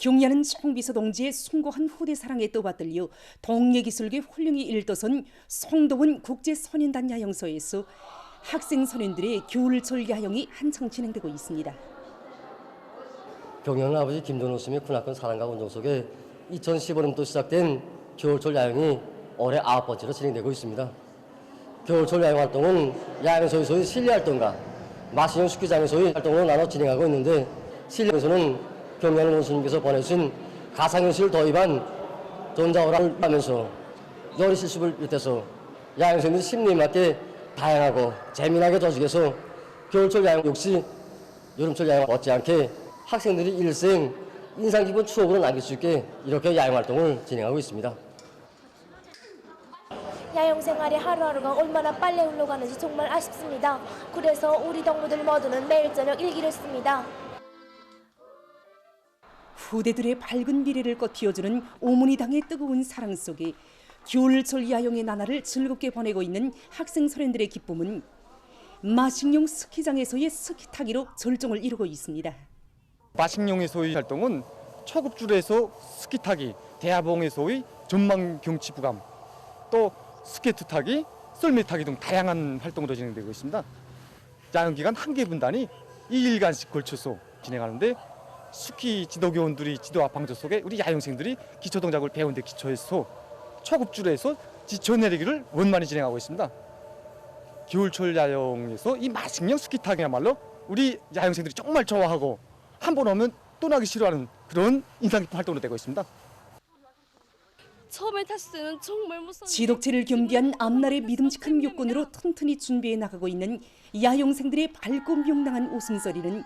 경야는 송비서 동지의 숭고한 후대 사랑에 떠받들려 동예기술계 훌륭히 일떠선 송도원 국제선인단 야영소에서 학생 선인들의 겨울철 야영이 한창 진행되고 있습니다. 경야는 아버지 김동호 스님의 군악권 사랑과 운동 속에 2015년부터 시작된 겨울철 야영이 올해 9번째로 진행되고 있습니다. 겨울철 야영 활동은 야영소에서의 실내 활동과 마신령 스키장에서의 활동으로 나눠 진행하고 있는데, 실내에서는 경야는 원수님께서 보내주신 가상현실을 도입한 전자오락을 하면서 요리 실습을 비롯해서 야영생들 심리에 맞게 다양하고 재미나게 조직해서 겨울철 야영 역시 여름철 야영 못지않게 학생들이 일생 인상 깊은 추억으로 남길 수 있게 이렇게 야영 활동을 진행하고 있습니다. 야영 생활이 하루하루가 얼마나 빨리 흘러가는지 정말 아쉽습니다. 그래서 우리 동무들 모두는 매일 저녁 일기를 씁니다. 후대들의 밝은 미래를 꽃피워주는 오문이당의 뜨거운 사랑 속에 겨울철 야영의 나날을 즐겁게 보내고 있는 학생 선인들의 기쁨은 마식령 스키장에서의 스키 타기로 절정을 이루고 있습니다. 마식령에서의 활동은 초급줄에서 스키 타기, 대하봉에서의 전망 경치 부감, 또 스케이트 타기, 썰매 타기 등 다양한 활동으로 진행되고 있습니다. 야영 기간 한 개 분단이 2일간씩 걸쳐서 진행하는데, 스키 지도교원들이 지도와 방조 속에 우리 야영생들이 기초 동작을 배운 데 기초해서 초급줄에서 지쳐 내리기를 원만히 진행하고 있습니다. 겨울철 야영에서 이 마식령 스키 타기야말로 우리 야영생들이 정말 좋아하고 한 번 오면 떠나기 싫어하는 그런 인상 깊은 활동으로 되고 있습니다. 처음에 탔을 때는 정말 무서웠는데 지독체를 겸비한 앞날의 믿음직한 요건으로 튼튼히 준비해 나가고 있는 야영생들의 밝고 명랑한 웃음소리는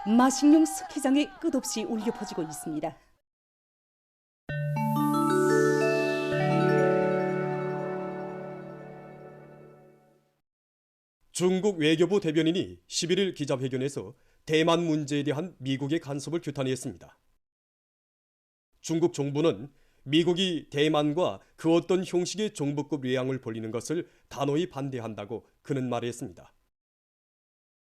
마식령 스키장에 끝없이 울려 퍼지고 있습니다. 중국 외교부 대변인이 11일 기자회견에서 대만 문제에 대한 미국의 간섭을 규탄했습니다. 중국 정부는 미국이 대만과 그 어떤 형식의 정부급 외양을 벌이는 것을 단호히 반대한다고 그는 말했습니다.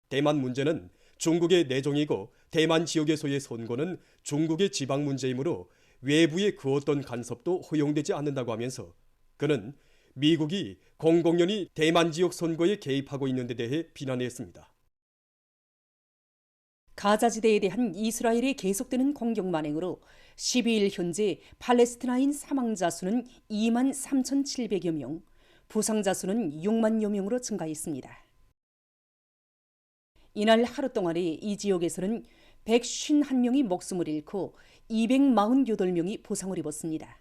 대만 문제는 중국의 내정이고 대만 지역에서의 선거는 중국의 지방 문제이므로 외부의 그 어떤 간섭도 허용되지 않는다고 하면서 그는 미국이 공공연히 대만 지역 선거에 개입하고 있는 데 대해 비난했습니다. 가자지대에 대한 이스라엘의 계속되는 공격 만행으로 12일 현재 팔레스티나인 사망자 수는 2만 3,700여 명, 부상자 수는 6만여 명으로 증가했습니다. 이날 하루 동안에 이 지역에서는 151명이 목숨을 잃고 248명이 부상을 입었습니다.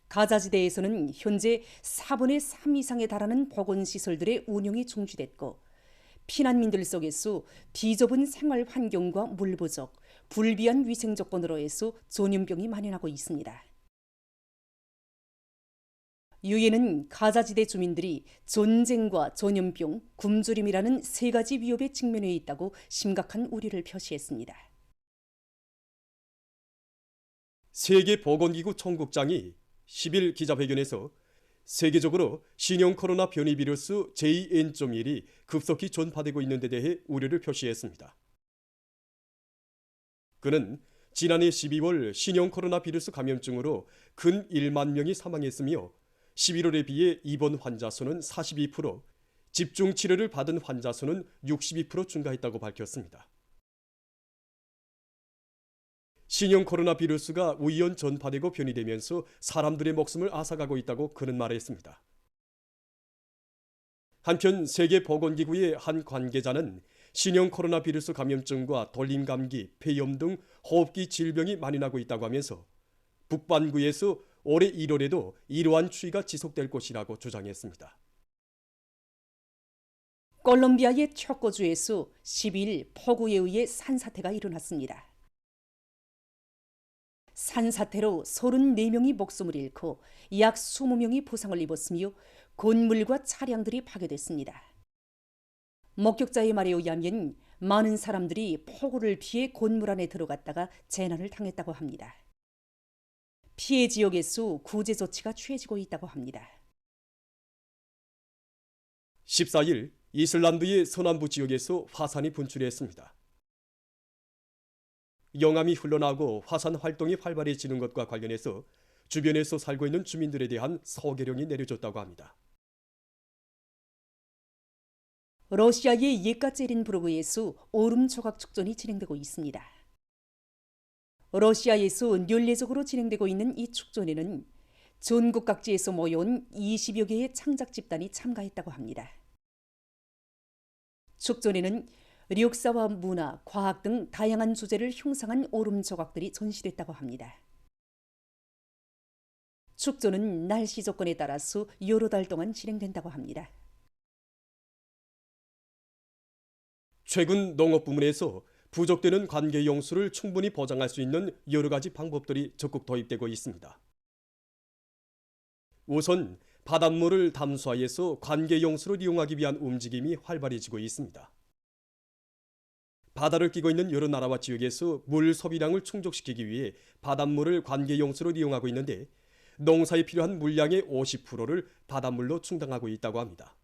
가자지대에서는 현재 4분의 3 이상에 달하는 보건시설들의 운영이 중지됐고, 피난민들 속에서 비좁은 생활 환경과 물 부족, 불비한 위생 조건으로 해서 전염병이 만연하고 있습니다. 유엔은 가자지대 주민들이 전쟁과 전염병, 굶주림이라는 세 가지 위협에 직면해 있다고 심각한 우려를 표시했습니다. 세계보건기구 총국장이 10일 기자회견에서 세계적으로 신형 코로나 변이 비루스 JN.1이 급속히 전파되고 있는 데 대해 우려를 표시했습니다. 그는 지난해 12월 신형 코로나 비루스 감염증으로 근 1만 명이 사망했으며 11월에 비해 입원 환자 수는 42%, 집중 치료를 받은 환자 수는 62% 증가했다고 밝혔습니다. 신형 코로나 비루스가 우연 전파되고 변이되면서 사람들의 목숨을 앗아가고 있다고 그는 말했습니다. 한편 세계보건기구의 한 관계자는 신형 코로나 비루스 감염증과 돌림감기, 폐염 등 호흡기 질병이 만연하고 있다고 하면서 북반구에서 올해 1월에도 이러한 추이가 지속될 것이라고 주장했습니다. 콜롬비아의 초코주에서 12일 폭우에 의해 산사태가 일어났습니다. 산사태로 34명이 목숨을 잃고 약 20명이 부상을 입었으며 건물과 차량들이 파괴됐습니다. 목격자의 말에 의하면 많은 사람들이 폭우를 피해 건물 안에 들어갔다가 재난을 당했다고 합니다. 피해 지역에서 구제 조치가 취해지고 있다고 합니다. 14일 이슬란드의 서남부 지역에서 화산이 분출했습니다. 영암이 흘러나오고 화산 활동이 활발해지는 것과 관련해서 주변에서 살고 있는 주민들에 대한 서계령이 내려졌다고 합니다. 러시아의 예카체린부르크에서 오름 조각 축전이 진행되고 있습니다. 러시아에서 연례적으로 진행되고 있는 이 축전에는 전국 각지에서 모여온 20여 개의 창작 집단이 참가했다고 합니다. 축전에는 역사와 문화, 과학 등 다양한 주제를 형상한 오름 조각들이 전시됐다고 합니다. 축전은 날씨 조건에 따라서 여러 달 동안 진행된다고 합니다. 최근 농업 부문에서 부족되는 관계 용수를 충분히 보장할 수 있는 여러 가지 방법들이 적극 도입되고 있습니다. 우선 바닷물을 담수하여서 관계 용수를 이용하기 위한 움직임이 활발해지고 있습니다. 바다를 끼고 있는 여러 나라와 지역에서 물 소비량을 충족시키기 위해 바닷물을 관계 용수로 이용하고 있는데 농사에 필요한 물량의 50%를 바닷물로 충당하고 있다고 합니다.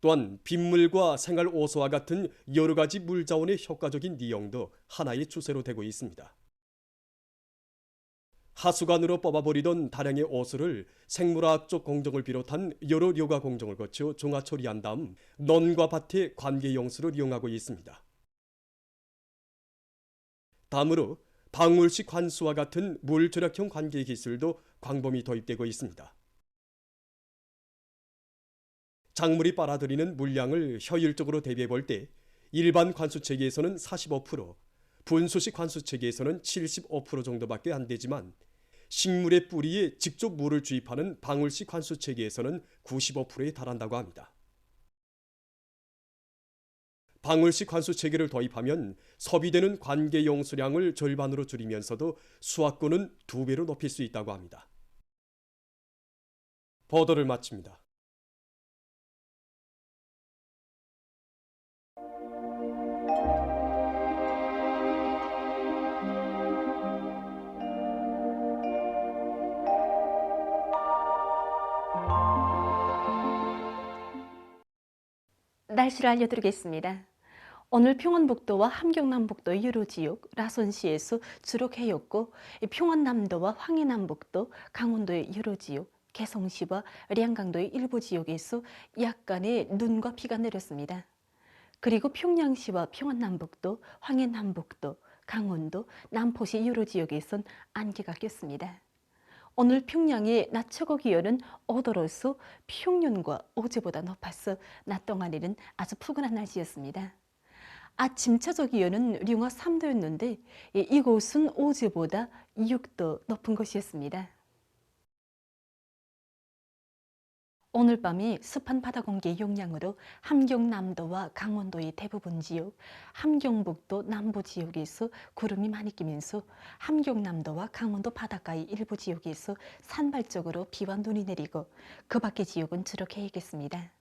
또한 빗물과 생활오소와 같은 여러 가지 물자원의 효과적인 이용도 하나의 추세로 되고 있습니다. 하수관으로 뽑아버리던 다량의 오수를 생물화학적 공정을 비롯한 여러 료가 공정을 거쳐 종합 처리한 다음 논과 밭의 관계 용수를 이용하고 있습니다. 다음으로 방울식 관수와 같은 물 절약형 관계 기술도 광범위 도입되고 있습니다. 작물이 빨아들이는 물량을 효율적으로 대비해 볼 때 일반 관수 체계에서는 45%, 분수식 관수 체계에서는 75% 정도밖에 안 되지만 식물의 뿌리에 직접 물을 주입하는 방울식 관수 체계에서는 95%에 달한다고 합니다. 방울식 관수 체계를 도입하면 소비되는 관계 용수량을 절반으로 줄이면서도 수확권은 2배로 높일 수 있다고 합니다. 보도를 마칩니다. 날씨를 알려드리겠습니다. 오늘 평안북도와 함경남북도의 여러 지역, 라선시에서 주로 개였고 평안남도와 황해남북도, 강원도의 여러 지역, 개성시와 량강도의 일부 지역에서 약간의 눈과 비가 내렸습니다. 그리고 평양시와 평안남북도, 황해남북도, 강원도, 남포시 여러 지역에선 안개가 꼈습니다. 오늘 평양의 낮 최고 기온은 5도로서 평년과 어제보다 높아서 낮 동안에는 아주 푸근한 날씨였습니다. 아침 최저 기온은 령화 3도였는데 이곳은 어제보다 6도 높은 곳이었습니다. 오늘 밤이 습한 바다 공기 영향으로 함경남도와 강원도의 대부분 지역, 함경북도 남부 지역에서 구름이 많이 끼면서 함경남도와 강원도 바닷가의 일부 지역에서 산발적으로 비와 눈이 내리고 그 밖의 지역은 주로 개겠습니다.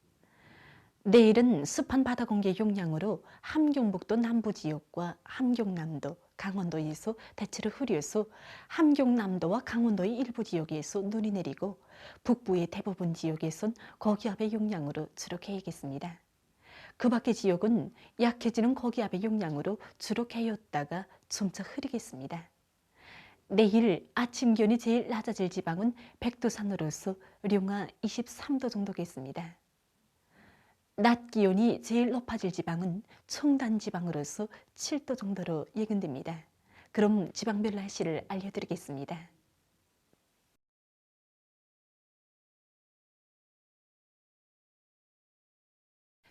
내일은 습한 바다 공기 영향으로 함경북도 남부 지역과 함경남도, 강원도에서 대체로 흐려서 함경남도와 강원도의 일부 지역에서 눈이 내리고 북부의 대부분 지역에선 고기압의 영향으로 주로 개겠습니다. 그 밖의 지역은 약해지는 고기압의 영향으로 주로 개였다가 점차 흐리겠습니다. 내일 아침 기온이 제일 낮아질 지방은 백두산으로서 령화 23도 정도겠습니다. 낮 기온이 제일 높아질 지방은 청단 지방으로서 7도 정도로 예견됩니다. 그럼 지방별 날씨를 알려드리겠습니다.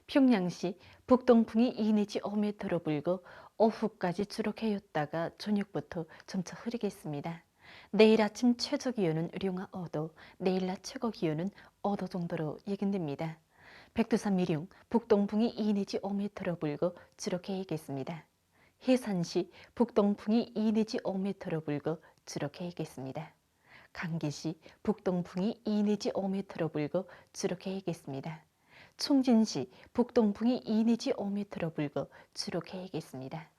평양시 북동풍이 2 내지 5m로 불고 오후까지 주로 개였다가 저녁부터 점차 흐리겠습니다. 내일 아침 최저 기온은 령화 5도, 내일 낮 최고 기온은 5도 정도로 예견됩니다. 백두산 미령 북동풍이 2 내지 5m로 불고 주로 개겠습니다. 해산시 북동풍이 2 내지 5m로 불고 주로 개겠습니다. 강계시 북동풍이 2 내지 5m로 불고 주로 개겠습니다. 총진시 북동풍이 2 내지 5m로 불고 주로 개겠습니다.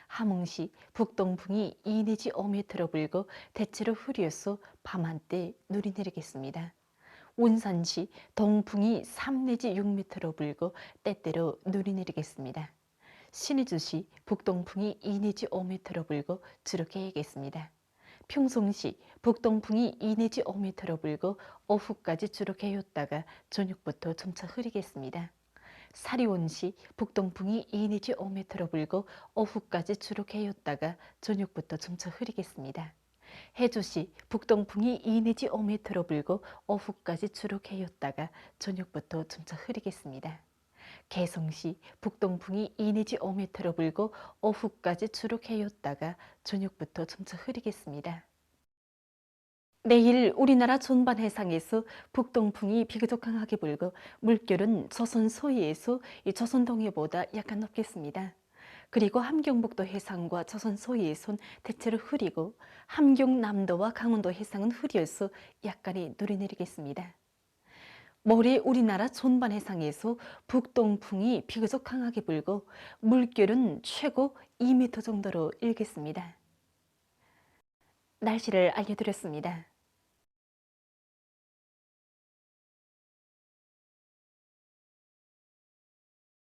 함흥시 북동풍이 2 내지 5m로 불고 대체로 흐려서 밤한때 눈이 내리겠습니다. 운산시 동풍이 3 내지 6m로 불고 때때로 눈이 내리겠습니다. 신의주시 북동풍이 2 내지 5m로 불고 주로 개겠습니다. 평송시 북동풍이 2 내지 5m로 불고 오후까지 주로 개었다가 저녁부터 점차 흐리겠습니다. 사리온시 북동풍이 2 내지 5m로 불고 오후까지 주로 개었다가 저녁부터 점차 흐리겠습니다. 해주시 북동풍이 2 내지 5m로 불고 오후까지 주로 개었다가 저녁부터 점차 흐리겠습니다. 개성시 북동풍이 2 내지 5m로 불고 오후까지 주로 개었다가 저녁부터 점차 흐리겠습니다. 내일 우리나라 전반 해상에서 북동풍이 비교적 강하게 불고 물결은 조선 서해에서 조선 동해보다 약간 높겠습니다. 그리고 함경북도 해상과 조선 서해에선 대체로 흐리고 함경남도와 강원도 해상은 흐려서 약간의 눈이 내리겠습니다. 모레 우리나라 전반 해상에서 북동풍이 비교적 강하게 불고 물결은 최고 2m 정도로 일겠습니다. 날씨를 알려드렸습니다.